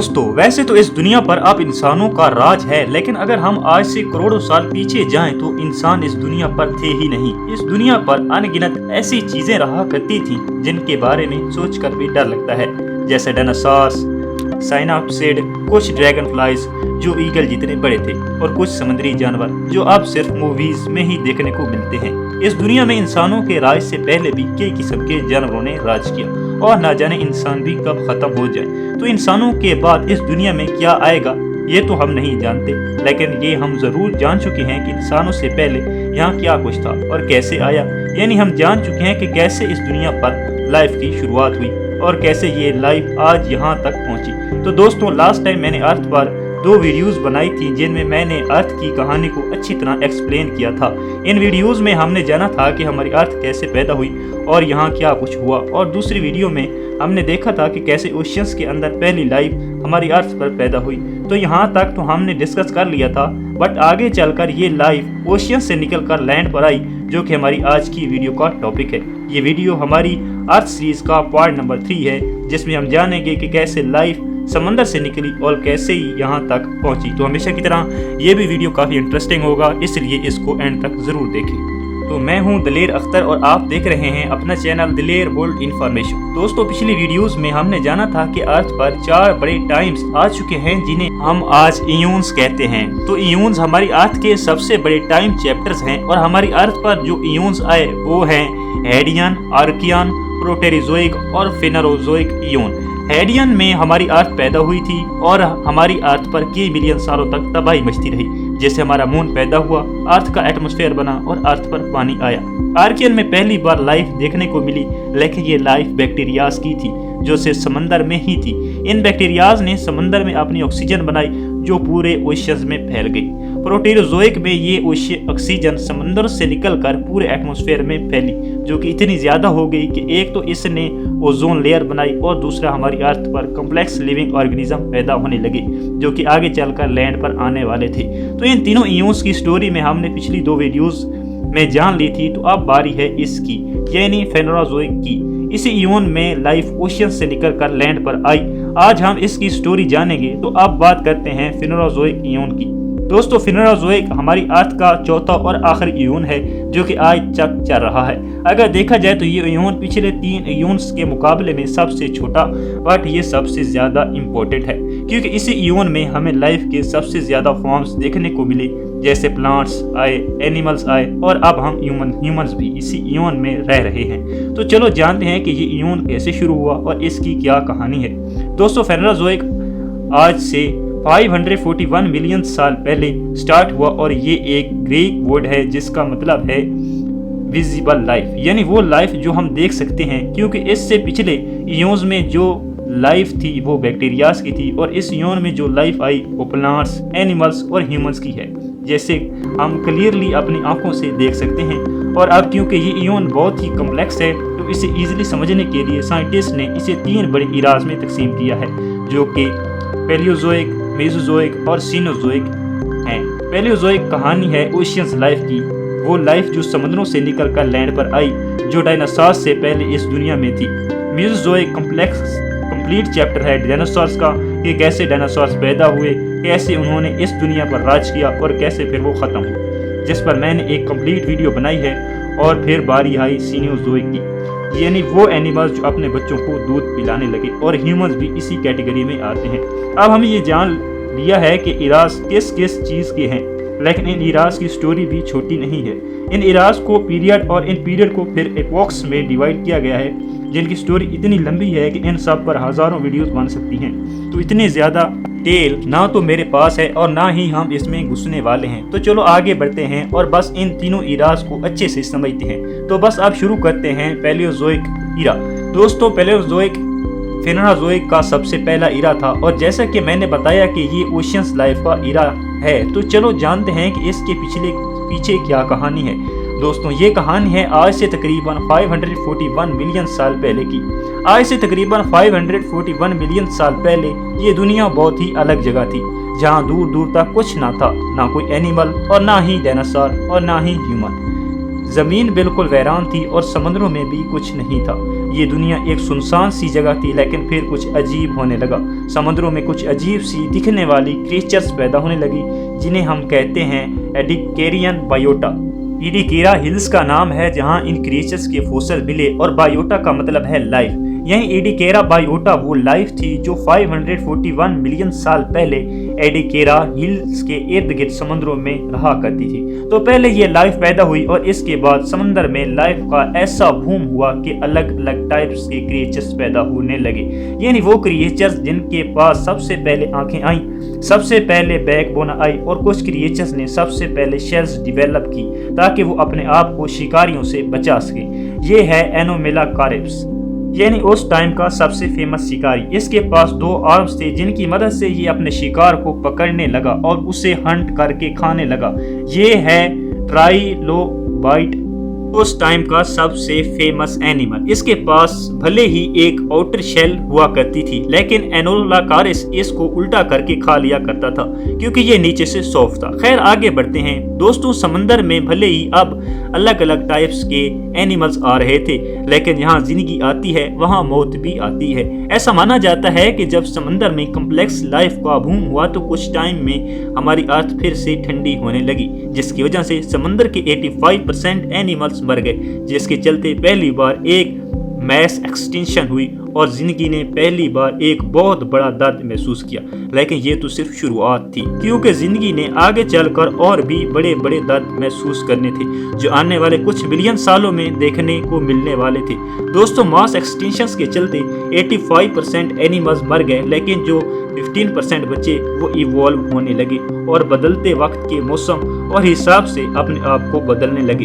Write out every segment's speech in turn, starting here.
दोस्तों वैसे तो इस दुनिया पर अब इंसानों का राज है, लेकिन अगर हम आज से करोड़ों साल पीछे जाएं तो इंसान इस दुनिया पर थे ही नहीं। इस दुनिया पर अनगिनत ऐसी चीजें रहा करती थीं जिनके बारे में सोचकर भी डर लगता है, जैसे डायनासोर्स, साइनोप्सिड, कुछ ड्रैगन फ्लाइज जो ईगल जितने बड़े थे और कुछ समुद्री जानवर जो अब सिर्फ मूवीज में ही देखने को मिलते हैं। इस दुनिया में इंसानों के राज से पहले भी कई किस्म के जानवरों ने राज किया और ना जाने इंसान भी कब खत्म हो जाए। तो इंसानों के बाद इस दुनिया में क्या आएगा ये तो हम नहीं जानते, लेकिन ये हम जरूर जान चुके हैं कि इंसानों से पहले यहाँ क्या कुछ था और कैसे आया। यानी हम जान चुके हैं कि कैसे इस दुनिया पर लाइफ की शुरुआत हुई और कैसे ये लाइफ आज यहाँ तक पहुँची। तो दोस्तों लास्ट टाइम मैंने अर्थ पर 2 वीडियोस बनाई थी जिनमें मैंने अर्थ की कहानी को अच्छी तरह एक्सप्लेन किया था। इन वीडियोस में हमने जाना था कि हमारी अर्थ कैसे पैदा हुई और यहाँ क्या कुछ हुआ, और दूसरी वीडियो में हमने देखा था कि कैसे ओशियंस के अंदर पहली लाइफ हमारी अर्थ पर पैदा हुई। तो यहाँ तक तो हमने डिस्कस कर लिया था, बट आगे चलकर ये लाइफ ओशियंस से निकल कर लैंड पर आई, जो कि हमारी आज की वीडियो का टॉपिक है। ये वीडियो हमारी अर्थ सीरीज का पार्ट नंबर 3 है, जिसमें हम जानेंगे कि कैसे लाइफ समंदर से निकली और कैसे ही यहाँ तक पहुँची। तो हमेशा की तरह ये भी वीडियो काफ़ी इंटरेस्टिंग होगा, इसलिए इसको एंड तक ज़रूर देखें। तो मैं हूं दलेर अख्तर और आप देख रहे हैं अपना चैनल दलेर वर्ल्ड इन्फॉर्मेशन। दोस्तों पिछली वीडियोस में हमने जाना था कि अर्थ पर 4 बड़े टाइम्स आ चुके हैं जिन्हें हम आज इयून्स कहते हैं। तो इयून्स हमारी अर्थ के सबसे बड़े टाइम चैप्टर्स हैं और हमारी अर्थ पर जो इयून्स आए वो हैं हेडियन, आर्कियन, प्रोटेरोजोइक और फेनरोजोइक इयून। हेडियन में हमारी अर्थ पैदा हुई थी और हमारी अर्थ पर कई मिलियन सालों तक तबाही मचती रही। जैसे हमारा मून पैदा हुआ, अर्थ का एटमॉस्फेयर बना और अर्थ पर पानी आया। आर्कियन में पहली बार लाइफ देखने को मिली, लेकिन ये लाइफ बैक्टीरियाज की थी जो से समंदर में ही थी। इन बैक्टीरियाज ने समंदर में अपनी ऑक्सीजन बनाई जो पूरे ओशियंस में फैल गई। प्रोटेरोजोइक में ये ऑक्सीजन समंदर से निकलकर पूरे एटमॉस्फेयर में फैली, जो कि इतनी ज़्यादा हो गई कि एक तो इसने ओजोन लेयर बनाई और दूसरा हमारी अर्थ पर कॉम्प्लेक्स लिविंग ऑर्गेनिज्म पैदा होने लगे, जो कि आगे चलकर लैंड पर आने वाले थे। तो इन तीनों इयून्स की स्टोरी में हमने पिछली 2 वीडियोस में जान ली थी। तो अब बारी है इसकी, यानी फेनरोजोइक की। इसी इयून में लाइफ ओशियन से निकल कर लैंड पर आई। आज हम इसकी स्टोरी जानेंगे। तो अब बात करते हैं फेनरोजोइक इयून की। दोस्तों फेनरोजोइक हमारी अर्थ का चौथा और आखिरी इयून है जो कि आज तक चल रहा है। अगर देखा जाए तो ये इयून पिछले 3 इयून्स के मुकाबले में सबसे छोटा, बट ये सबसे ज़्यादा इम्पोर्टेंट है क्योंकि इसी इयून में हमें लाइफ के सबसे ज़्यादा फॉर्म्स देखने को मिले, जैसे प्लांट्स आए, एनिमल्स आए और अब हम ह्यूमंस भी इसी इयून में रह रहे हैं। तो चलो जानते हैं कि ये इयून कैसे शुरू हुआ और इसकी क्या कहानी है। दोस्तों फेनरोजोइक आज से 541 मिलियन साल पहले स्टार्ट हुआ और ये एक ग्रीक वर्ड है जिसका मतलब है विजिबल लाइफ, यानी वो लाइफ जो हम देख सकते हैं, क्योंकि इससे पिछले इयोन्स में जो लाइफ थी वो बैक्टीरियाज की थी और इस इयोन में जो लाइफ आई वो प्लांट्स, एनिमल्स और ह्यूमंस की है, जैसे हम क्लियरली अपनी आंखों से देख सकते हैं। और अब क्योंकि ये इयोन बहुत ही कम्प्लेक्स है तो इसे ईजिली समझने के लिए साइंटिस्ट ने इसे 3 बड़े इराज में तकसीम किया है, जो कि पैलियोजोइक, मेसोजोइक और सीनोजोइक हैं। पैलियोजोइक कहानी है ओशियंस लाइफ की, वो लाइफ जो समुद्रों से निकल कर लैंड पर आई, जो डायनासोर्स से पहले इस दुनिया में थी। मेसोजोइक कंप्लीट चैप्टर है डायनासोर्स का, कि कैसे डायनासोर्स पैदा हुए, कैसे उन्होंने इस दुनिया पर राज किया और कैसे फिर वो ख़त्म हुए, जिस पर मैंने एक कंप्लीट वीडियो बनाई है। और फिर बारी आई सीनोजोइक की, यानी वो एनिमल्स जो अपने बच्चों को दूध पिलाने लगे, और ह्यूमंस भी इसी कैटेगरी में आते हैं। अब हमें ये जान लिया है कि इराज किस किस चीज़ के हैं, लेकिन इन इराज की स्टोरी भी छोटी नहीं है। इन इराज को पीरियड और इन पीरियड को फिर एपॉक्स में डिवाइड किया गया है, जिनकी स्टोरी इतनी लंबी है कि इन सब पर हज़ारों वीडियोस बन सकती हैं। तो इतने ज़्यादा टेल ना तो मेरे पास है और ना ही हम इसमें घुसने वाले हैं। तो चलो आगे बढ़ते हैं और बस इन तीनों इराज को अच्छे से समझते हैं। तो बस अब शुरू करते हैं पैलियोजोइक इरा। दोस्तों पैलियोजोइक फेनरोजोइक का सबसे पहला इरा था और जैसा कि मैंने बताया कि ये ओशियंस लाइफ का इरा है। तो चलो जानते हैं कि इसके पीछे क्या कहानी है। दोस्तों ये कहानी है आज से तकरीबन 541 मिलियन साल पहले की। आज से तकरीबन 541 मिलियन साल पहले ये दुनिया बहुत ही अलग जगह थी, जहाँ दूर दूर तक कुछ ना था, ना कोई एनिमल और ना ही डायनासोर और ना ही ह्यूमन। ज़मीन बिल्कुल वीरान थी और समुद्रों में भी कुछ नहीं था। ये दुनिया एक सुनसान सी जगह थी, लेकिन फिर कुछ अजीब होने लगा। समुद्रों में कुछ अजीब सी दिखने वाली क्रीचर्स पैदा होने लगी, जिन्हें हम कहते हैं एडिकेरियन बायोटा। एडिकेरा हिल्स का नाम है जहां इन क्रीचर्स के फॉसिल मिले, और बायोटा का मतलब है लाइफ। यही एडिकेरा बायोटा वो लाइफ थी जो 541 मिलियन साल पहले एडिकेरा हिल्स के इर्द गिर्द समुद्रों में रहा करती थी। तो पहले ये लाइफ पैदा हुई और इसके बाद समुद्र में लाइफ का ऐसा बूम हुआ कि अलग अलग टाइप्स के क्रिएचर्स पैदा होने लगे। यानी वो क्रिएचर्स जिनके पास सबसे पहले आंखें आई, सबसे पहले बैकबोन आई, और कुछ क्रिएचर्स ने सबसे पहले शेल्स डेवलप की ताकि वो अपने आप को शिकारियों से बचा सके। ये है एनोमेलाकारिप्स, यानी उस टाइम का सबसे फेमस शिकारी। इसके पास 2 आर्म्स थे जिनकी मदद से ये अपने शिकार को पकड़ने लगा और उसे हंट करके खाने लगा। ये है ट्राइलोबाइट, उस टाइम का सबसे फेमस एनिमल। इसके पास भले ही एक आउटर शेल हुआ करती थी, लेकिन एनोमेलाकारिप्स इसको उल्टा करके खा लिया करता था क्योंकि ये नीचे से सॉफ्ट था। खैर आगे बढ़ते हैं दोस्तों। समंदर में भले ही अब अलग अलग टाइप्स के एनिमल्स आ रहे थे, लेकिन यहाँ जिंदगी आती है वहाँ मौत भी आती है। ऐसा माना जाता है कि जब समंदर में कम्प्लेक्स लाइफ का बूम हुआ तो कुछ टाइम में हमारी अर्थ फिर से ठंडी होने लगी, जिसकी वजह से समंदर के 85% एनिमल्स मर गए, जिसके चलते पहली बार एक मैस एक्सटिंक्शन हुई और जिंदगी ने पहली बार एक बहुत बड़ा दर्द महसूस किया। लेकिन ये तो सिर्फ शुरुआत थी, क्योंकि जिंदगी ने आगे चलकर और भी बड़े बड़े दर्द महसूस करने थे जो आने वाले कुछ बिलियन सालों में देखने को मिलने वाले थे। दोस्तों मास एक्सटिंक्शन के चलते 85% एनिमल्स मर गए, लेकिन जो 15% बचे वो इवॉल्व होने लगे और बदलते वक्त के मौसम और हिसाब से अपने आप को बदलने लगे।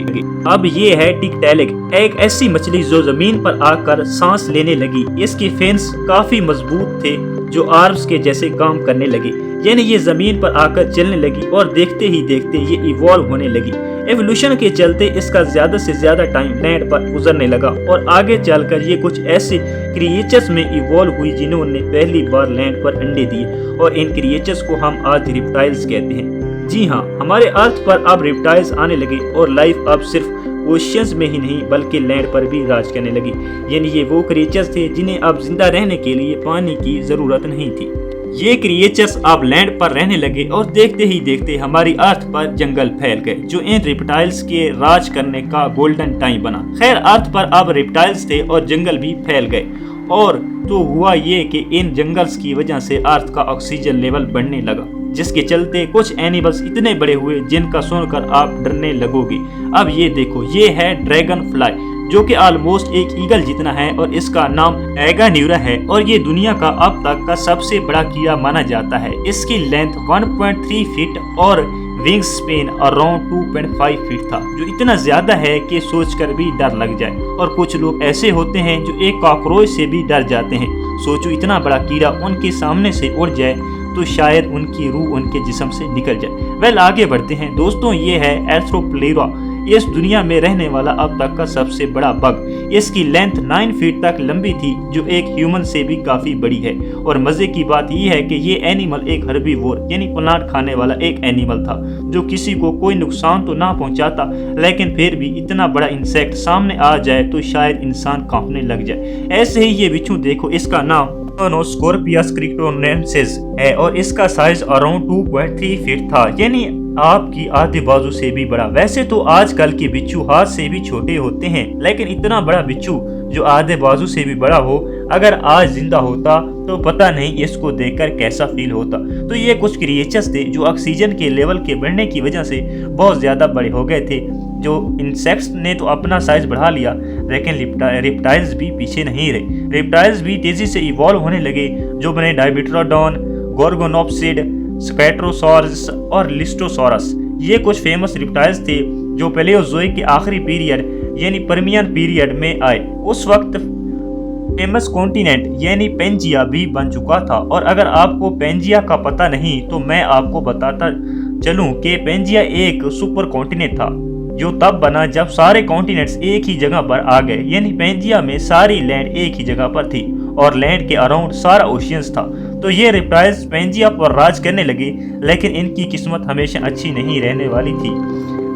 अब ये है टिकटैलिक, एक ऐसी मछली जो जमीन पर आकर सांस लेने लगी। इसके फेंस काफी मजबूत थे जो आर्म्स के जैसे काम करने लगे, यानी ये जमीन पर आकर चलने लगी और देखते ही देखते ये इवॉल्व होने लगी। एवोल्यूशन के चलते इसका ज्यादा से ज्यादा टाइम लैंड पर गुजरने लगा और आगे चलकर ये कुछ ऐसे क्रिएचर्स में इवॉल्व हुई जिन्होंने पहली बार लैंड पर अंडे दिए, और इन क्रिएचर्स को हम आज रिप्टाइल्स कहते हैं। जी हाँ, हमारे अर्थ पर अब रिप्टाइल्स आने लगे और लाइफ अब सिर्फ ओशियंस में ही नहीं बल्कि लैंड पर भी राज करने लगी। यानी ये वो क्रिएचर्स थे जिन्हें अब जिंदा रहने के लिए पानी की जरूरत नहीं थी। ये क्रिएचर्स अब लैंड पर रहने लगे और देखते ही देखते हमारी अर्थ पर जंगल फैल गए, जो इन रिप्टाइल्स के राज करने का गोल्डन टाइम बना। खैर अर्थ पर अब रिप्टाइल्स थे और जंगल भी फैल गए, और तो हुआ ये कि इन जंगल्स की वजह से अर्थ का ऑक्सीजन लेवल बढ़ने लगा, जिसके चलते कुछ एनिमल्स इतने बड़े हुए जिनका सुनकर आप डरने लगोगे। अब ये देखो, ये है ड्रैगन फ्लाई, जो कि ऑलमोस्ट एक ईगल जितना है और इसका नाम एगान्यूरा है, और ये दुनिया का अब तक का सबसे बड़ा कीड़ा माना जाता है। इसकी लेंथ 1.3 फीट और विंग स्पेन अराउंड 2.5 फीट था, जो इतना ज्यादा है कि सोचकर भी डर लग जाए। और कुछ लोग ऐसे होते हैं जो एक कॉकरोच से भी डर जाते हैं। सोचो इतना बड़ा कीड़ा उनके सामने से उड़ जाए तो शायद उनकी रूह उनके जिस्म से निकल जाए। वेल आगे बढ़ते हैं दोस्तों। ये है एर्थ्रोप्लेरा, इस दुनिया में रहने वाला अब तक का सबसे बड़ा बग। इसकी लेंथ 9 फीट तक लंबी थी, जो एक ह्यूमन से भी काफी बड़ी है। और मजे की बात यह है कि ये एनिमल एक हर्बीवोर यानी प्लांट खाने वाला एक एनिमल था, जो किसी को कोई नुकसान तो ना पहुंचाता, लेकिन फिर भी इतना बड़ा इंसेक्ट सामने आ जाए तो शायद इंसान कांपने लग जाए। ऐसे ही ये बिच्छू देखो, इसका नाम स्कॉर्पियस क्रिप्टोनेंसिस है और इसका साइज अराउंड 2.3 फीट था, यानी आपकी आधे बाजू से भी बड़ा। वैसे तो आजकल के बिच्छू हाथ से भी छोटे होते हैं, लेकिन इतना बड़ा बिच्छू जो आधे बाजू से भी बड़ा हो, अगर आज जिंदा होता तो पता नहीं इसको देखकर कैसा फील होता। तो ये कुछ क्रिएचर्स थे जो ऑक्सीजन के लेवल के बढ़ने की वजह से बहुत ज्यादा बड़े हो गए थे। जो इंसेक्ट्स ने तो अपना साइज बढ़ा लिया, लेकिन रिप्टाइल्स भी पीछे नहीं रहे। रिप्टाइल्स भी तेजी से इवॉल्व होने लगे, जो बने डायमेट्रोडॉन, गोर्गोनोप्सिड, स्पेट्रोसॉरस और लिस्टोसॉरस। ये कुछ फेमस रिप्टाइल्स थे जो पैलियोजोइक के आखिरी पीरियड यानी पर्मियन पीरियड में आए। उस वक्त फेमस कॉन्टिनेंट यानी पेंजिया भी बन चुका था। और अगर आपको पेंजिया का पता नहीं तो मैं आपको बताता चलूं कि पेंजिया एक सुपर कॉन्टिनेंट था, जो तब बना जब सारे कॉन्टिनेंट्स एक ही जगह पर आ गए। यानी पेंजिया में सारी लैंड एक ही जगह पर थी और लैंड के अराउंड सारा ओशियंस था। तो ये रिप्टाइल्स पेंजिया पर राज करने लगे, लेकिन इनकी किस्मत हमेशा अच्छी नहीं रहने वाली थी।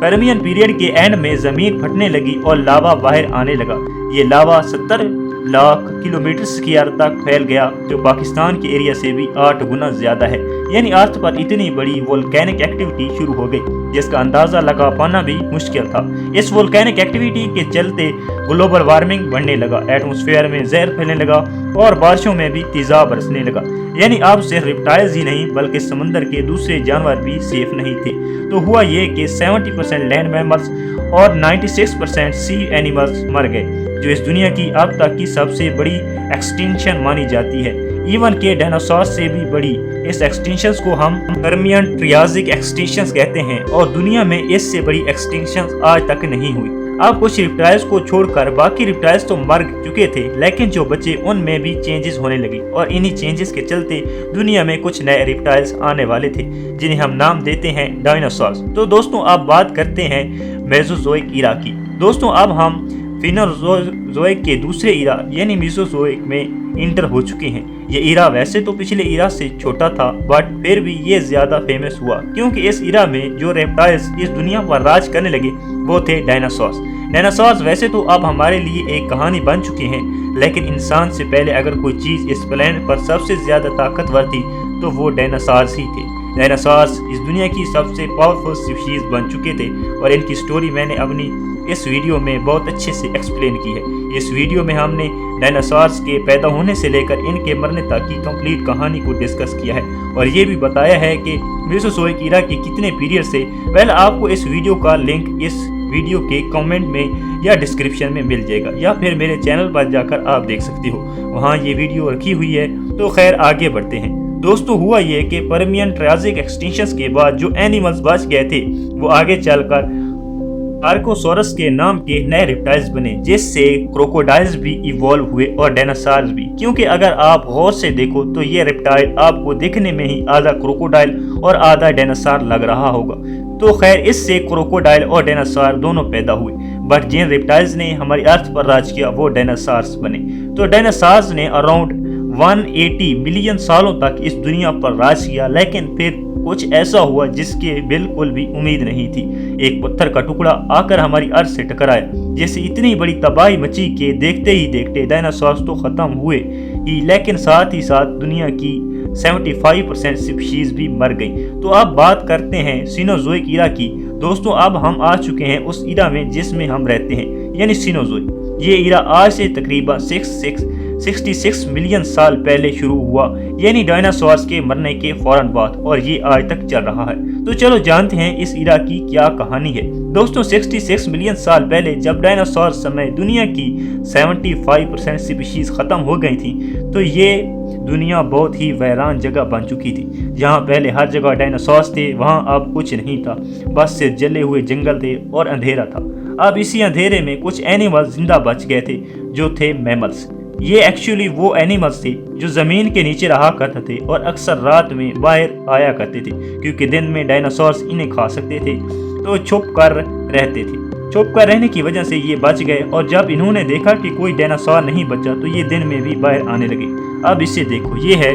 पर्मियन पीरियड के एंड में जमीन फटने लगी और लावा बाहर आने लगा। ये लावा 70 लाख किलोमीटर की अर्थ तक फैल गया, जो पाकिस्तान के एरिया से भी 8 गुना ज्यादा है। यानी अर्थ पर इतनी बड़ी वोल्केनिक एक्टिविटी शुरू हो गई जिसका अंदाजा लगा पाना भी मुश्किल था। इस वोल्केनिक एक्टिविटी के चलते ग्लोबल वार्मिंग बढ़ने लगा, एटमॉस्फेयर में जहर फैलने लगा और बारिशों में भी तेजाब बरसने लगा। यानी अब सिर्फ रिप्टाइल्स ही नहीं बल्कि समंदर के दूसरे जानवर भी सेफ नहीं थे। तो हुआ ये कि 70% लैंड मैमल्स और 96% सी एनिमल्स मर गए, जो इस दुनिया की अब तक की सबसे बड़ी एक्सटिंक्शन मानी जाती है, इवन के डायनासोर से भी बड़ी। इस एक्सटिंक्शन को हम पर्मियन ट्रियासिक एक्सटिंक्शन कहते हैं और दुनिया में इससे बड़ी एक्सटिंक्शन आज तक नहीं हुई। अब कुछ रिप्टाइल्स को छोड़कर बाकी रिप्टाइल्स तो मर चुके थे, लेकिन जो बचे उनमें भी चेंजेस होने लगे और इन्हीं चेंजेस के चलते दुनिया में कुछ नए रिप्टाइल्स आने वाले थे जिन्हें हम नाम देते हैं डायनासोर्स। तो दोस्तों अब बात करते हैं मेसोजोइक ईरा की। दोस्तों अब हम फेनोजोइक के दूसरे ईरा यानी मेसोजोइक में इंटर हो चुके हैं। ये ईरा वैसे तो पिछले ईरा से छोटा था, बट फिर भी ये ज्यादा फेमस हुआ क्योंकि इस ईरा में जो रेप्टाइल्स इस दुनिया पर राज करने लगे वो थे डायनासोर्स। डायनासोर्स वैसे तो अब हमारे लिए एक कहानी बन चुके हैं, लेकिन इंसान से पहले अगर कोई चीज इस प्लेनेट पर सबसे ज्यादा ताकतवर थी तो वो डायनासोर्स ही थे। डायनासोर्स इस दुनिया की सबसे पावरफुल स्पीशीज बन चुके थे और इनकी स्टोरी मैंने अपनी इस वीडियो में बहुत अच्छे से एक्सप्लेन की है। इस वीडियो में हमने डायनासोर्स के पैदा होने से लेकर इनके मरने तक की कंप्लीट कहानी को डिस्कस किया है और ये भी बताया है कि मेसोजोइक ईरा के कितने पीरियड से। वेल आपको इस वीडियो का लिंक इस वीडियो के कमेंट में या डिस्क्रिप्शन में मिल जाएगा, या फिर मेरे चैनल पर जाकर आप देख सकते हो, वहाँ ये वीडियो रखी हुई है। तो खैर आगे बढ़ते हैं। दोस्तों हुआ ये कि पर्मियन ट्रायसिक एक्सटिंक्शन के बाद जो एनिमल्स बच गए थे वो आगे चलकर आर्कोसोरस के नाम के नए रिप्टाइल्स बने, जिससे क्रोकोडाइल्स भी इवॉल्व हुए और डायनासोर्स भी। क्योंकि अगर आप गौर से देखो तो ये रिप्टाइल आपको दिखने में ही आधा क्रोकोडाइल और आधा डायनासोर लग रहा होगा। तो खैर इससे क्रोकोडाइल और डायनासोर दोनों पैदा हुए, बट जिन रिप्टाइल्स ने हमारी अर्थ पर राज किया वो डायनासोर्स बने। तो डायनासोर्स ने अराउंड 180 मिलियन सालों तक इस दुनिया पर राज किया, लेकिन फिर कुछ ऐसा हुआ जिसके बिल्कुल भी उम्मीद नहीं थी। एक पत्थर का टुकड़ा आकर हमारी अर्थ से टकराया, जैसे इतनी बड़ी तबाही मची कि देखते ही देखते डायनासोर्स तो खत्म हुए ही, लेकिन साथ ही साथ दुनिया की 75% स्पीशीज भी मर गई। तो अब बात करते हैं सीनोजोइक ईरा की। दोस्तों अब हम आ चुके हैं उस ईरा में जिसमें हम रहते हैं, यानी सीनोजोइक। ये ईरा आज से तकरीबन 66 मिलियन साल पहले शुरू हुआ, यानी डायनासोर्स के मरने के फौरन बाद, और ये आज तक चल रहा है। तो चलो जानते हैं इस ईरा की क्या कहानी है। दोस्तों 66 मिलियन साल पहले जब डायनासोर समय दुनिया की 75% स्पीशीज खत्म हो गई थी, तो ये दुनिया बहुत ही वीरान जगह बन चुकी थी। जहाँ पहले हर जगह डायनासोर्स थे वहाँ अब कुछ नहीं था, बस सिर्फ जले हुए जंगल थे और अंधेरा था। अब इसी अंधेरे में कुछ एनिमल्स जिंदा बच गए थे जो थे मैमल्स। ये एक्चुअली वो एनिमल्स थे जो जमीन के नीचे रहा करते थे और अक्सर रात में बाहर आया करते थे, क्योंकि दिन में डायनासोर्स इन्हें खा सकते थे तो छुप कर रहते थे। छुप कर रहने की वजह से ये बच गए, और जब इन्होंने देखा कि कोई डायनासोर नहीं बचा तो ये दिन में भी बाहर आने लगे। अब इसे देखो, ये है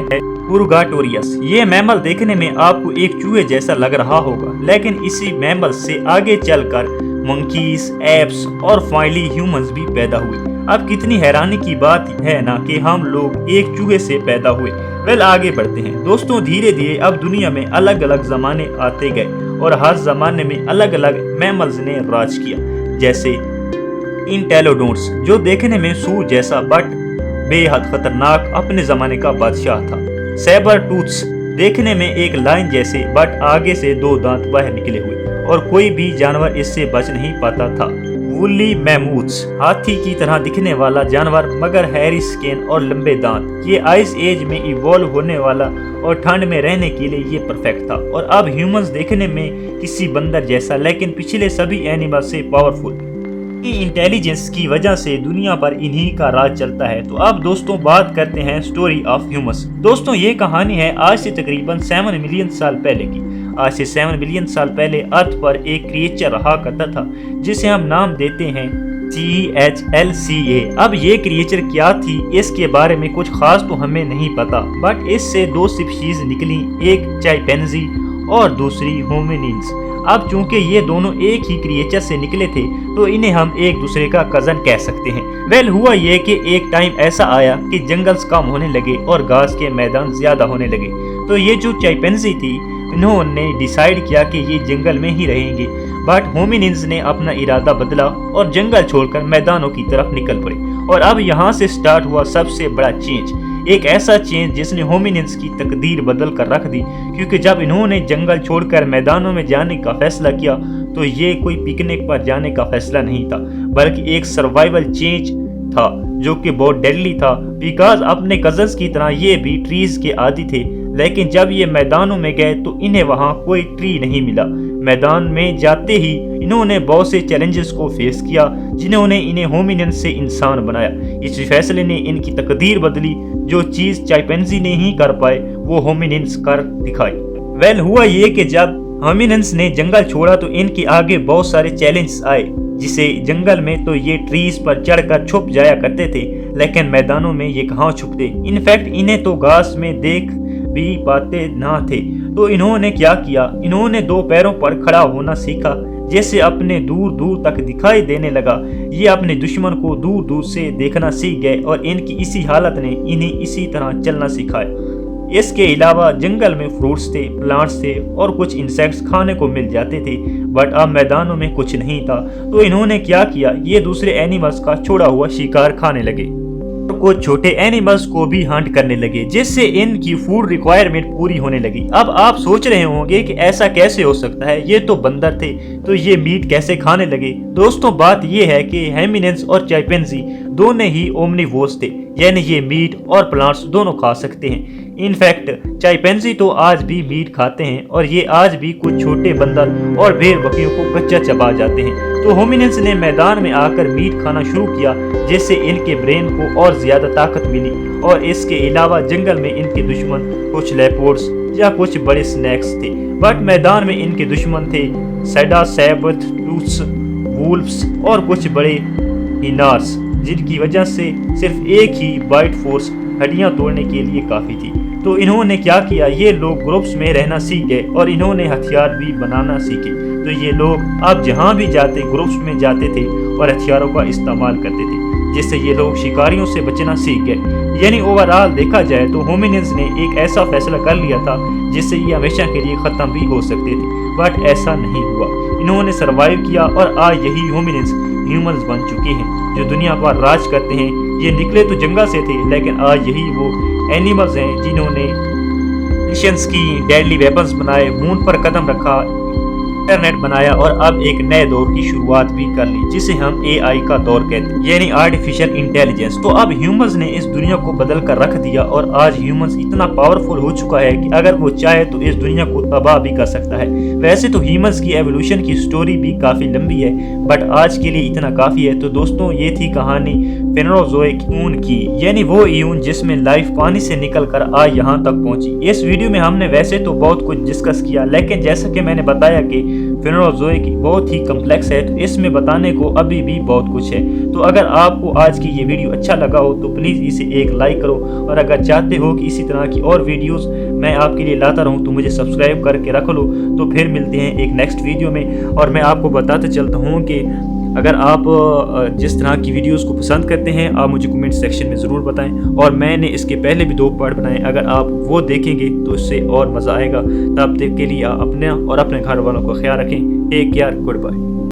पुरगाटोरियस। ये मैमल देखने में आपको एक चूहे जैसा लग रहा होगा, लेकिन इसी मैमल से आगे चलकर मंकीज, एप्स और फाइनली ह्यूमंस भी पैदा हुए। अब कितनी हैरानी की बात है ना कि हम लोग एक चूहे से पैदा हुए। वेल आगे बढ़ते हैं। दोस्तों धीरे धीरे अब दुनिया में अलग अलग जमाने आते गए और हर जमाने में अलग अलग मैमल्स ने राज किया, जैसे इंटेलोडोन्स जो देखने में सूर जैसा बट बेहद खतरनाक अपने जमाने का बादशाह था। सैबर टूथ्स देखने में एक लाइन जैसे बट आगे से 2 दांत बाहर निकले हुए और कोई भी जानवर इससे बच नहीं पाता था। वुली मैमूथ्स हाथी की तरह दिखने वाला जानवर मगर हैरी स्किन और लंबे दांत। ये आइस एज में इवॉल्व होने वाला और ठंड में रहने के लिए ये परफेक्ट था। और अब ह्यूमंस देखने में किसी बंदर जैसा, लेकिन पिछले सभी एनिमल से पावरफुल। इंटेलिजेंस की वजह से दुनिया पर इन्हीं का राज चलता है। तो अब दोस्तों बात करते हैं स्टोरी ऑफ ह्यूमंस। दोस्तों ये कहानी है आज से तकरीबन 7 मिलियन साल पहले की। आज से 7 मिलियन साल पहले अर्थ पर एक क्रिएचर रहा करता था जिसे हम नाम देते हैं CHLCA। अब ये क्रिएचर क्या थी इसके बारे में कुछ खास तो हमें नहीं पता, बट इससे 2 स्पीशीज निकली, एक चिंपैंजी اور دوسری ہومینیڈز۔ اب چونکہ یہ دونوں ایک ہی کریچر سے نکلے تھے تو انہیں ہم ایک دوسرے کا کزن کہہ سکتے ہیں۔ ویل ہوا یہ کہ ایک ٹائم ایسا آیا کہ جنگلز کم ہونے لگے اور گھاس کے میدان زیادہ ہونے لگے، تو یہ جو چمپینزی تھی انہوں نے ڈیسائیڈ کیا کہ یہ جنگل میں ہی رہیں گے، بٹ ہومینیڈز نے اپنا ارادہ بدلا اور جنگل چھوڑ کر میدانوں کی طرف نکل پڑے۔ اور اب یہاں سے سٹارٹ ہوا سب سے بڑا چینج، ایک ایسا چینج جس نے ہومینیڈز کی تقدیر بدل کر رکھ دی، کیونکہ جب انہوں نے جنگل چھوڑ کر میدانوں میں جانے کا فیصلہ کیا تو یہ کوئی پکنک پر جانے کا فیصلہ نہیں تھا، بلکہ ایک سروائیول چینج تھا جو کہ بہت ڈیڈلی تھا، بیکاز اپنے کزنز کی طرح یہ بھی ٹریز کے عادی تھے۔ لیکن جب یہ میدانوں میں گئے تو انہیں وہاں کوئی ٹری نہیں ملا۔ میدان میں جاتے ہی انہوں نے بہت سے چیلنجز کو فیس کیا جنہوں نے انہیں ہومینیڈز سے انسان بنایا۔ اس فیصلے نے ان کی تقدیر بدلی، جو چیز چمپینزی نہیں کر پائے وہ ہومینیڈز کر دکھائی۔ ویل ہوا یہ کہ جب ہومینیڈز نے جنگل چھوڑا تو ان کے آگے بہت سارے چیلنجز آئے، جسے جنگل میں تو یہ ٹریز پر چڑھ کر چھپ جایا کرتے تھے، لیکن میدانوں میں یہ کہاں چھپتے، انفیکٹ انہیں تو گھاس میں دیکھ بھی پاتے نہ تھے۔ تو انہوں نے کیا کیا، انہوں نے دو پیروں پر کھڑا ہونا سیکھا، جیسے اپنے دور دور تک دکھائی دینے لگا۔ یہ اپنے دشمن کو دور دور سے دیکھنا سیکھ گئے اور ان کی اسی حالت نے انہیں اسی طرح چلنا سکھایا۔ اس کے علاوہ جنگل میں فروٹس تھے، پلانٹس تھے اور کچھ انسیکٹس کھانے کو مل جاتے تھے، بٹ اب میدانوں میں کچھ نہیں تھا۔ تو انہوں نے کیا کیا، یہ دوسرے اینیملز کا چھوڑا ہوا شکار کھانے لگے، کچھ چھوٹے اینیملز کو بھی ہنٹ کرنے لگے، جس سے ان کی فوڈ ریکوائرمنٹ پوری ہونے لگی۔ اب آپ سوچ رہے ہوں گے کہ ایسا کیسے ہو سکتا ہے، یہ تو بندر تھے تو یہ میٹ کیسے کھانے لگے؟ دوستوں بات یہ ہے کہ ہومینیڈز اور چمپینزی دونوں ہی اومنیوورس تھے، یعنی یہ میٹ اور پلانٹس دونوں کھا سکتے ہیں۔ انفیکٹ چمپینزی تو آج بھی میٹ کھاتے ہیں اور یہ آج بھی کچھ چھوٹے بندر اور بھیڑ بکریوں کو کچا چبا جاتے ہیں۔ تو ہومینیڈز نے میدان میں آ کر میٹ کھانا شروع کیا، جس سے ان کے برین کو اور زیادہ طاقت ملی، اور اس کے علاوہ جنگل میں ان کے دشمن کچھ لیپرڈز یا کچھ بڑے سنیکس تھے، بٹ میدان میں ان کے دشمن تھے سیڈا سیبرت ٹوٹس، وولفز اور کچھ بڑے ہینارس، جن کی وجہ سے صرف ایک ہی بائٹ فورس ہڈیاں توڑنے کے لیے کافی تھی۔ تو انہوں نے کیا کیا، یہ لوگ گروپس میں رہنا سیکھ گئے اور انہوں نے ہتھیار بھی بنانا سیکھے۔ تو یہ لوگ اب جہاں بھی جاتے گروپس میں جاتے تھے اور ہتھیاروں کا استعمال کرتے تھے، جس سے یہ لوگ شکاریوں سے بچنا سیکھ گئے۔ یعنی اوورآل دیکھا جائے تو ہومینیڈز نے ایک ایسا فیصلہ کر لیا تھا جس سے یہ ہمیشہ کے لیے ختم بھی ہو سکتے تھے، بٹ ایسا نہیں ہوا۔ انہوں نے سروائیو کیا اور آج یہی ہومینیڈز ہیومنز بن چکے ہیں جو دنیا پر راج کرتے ہیں۔ یہ نکلے تو جنگل سے تھے، لیکن آج یہی وہ اینیملز ہیں جنہوں نے مشنز کی، ڈیڈلی ویپنز بنائے، مون پر قدم رکھا، انٹرنیٹ بنایا اور اب ایک نئے دور کی شروعات بھی کر لی، جسے ہم AI کا دور کہتے ہیں، یعنی آرٹیفیشل انٹیلیجنس۔ تو اب ہیومنز نے اس دنیا کو بدل کر رکھ دیا اور آج ہیومنز اتنا پاورفل ہو چکا ہے کہ اگر وہ چاہے تو اس دنیا کو تباہ بھی کر سکتا ہے۔ ویسے تو ہیومنز کی ایوولوشن کی سٹوری بھی کافی لمبی ہے، بٹ آج کے لیے اتنا کافی ہے۔ تو دوستوں یہ تھی کہانی فینوزوئک ایون کی، یعنی وہ ایون جس میں لائف پانی سے نکل کر آج یہاں تک پہنچی۔ اس ویڈیو میں ہم نے ویسے تو بہت کچھ ڈسکس کیا، لیکن جیسا کہ میں نے بتایا کہ فینوزوئک بہت ہی کمپلیکس ہے، تو اس میں بتانے کو ابھی بھی بہت کچھ ہے۔ تو اگر آپ کو آج کی یہ ویڈیو اچھا لگا ہو تو پلیز اسے ایک لائک کرو، اور اگر چاہتے ہو کہ اسی طرح کی اور ویڈیوز میں آپ کے لیے لاتا رہوں تو مجھے سبسکرائب کر کے رکھ لو۔ تو پھر ملتے ہیں ایک نیکسٹ ویڈیو میں، اور میں آپ کو بتاتے چلتا ہوں کہ اگر آپ جس طرح کی ویڈیوز کو پسند کرتے ہیں آپ مجھے کمنٹ سیکشن میں ضرور بتائیں، اور میں نے اس کے پہلے بھی 2 پارٹ بنائے، اگر آپ وہ دیکھیں گے تو اس سے اور مزہ آئے گا۔ تب تک کے لیے اپنے اور اپنے گھر والوں کا خیال رکھیں۔ Take care, good bye.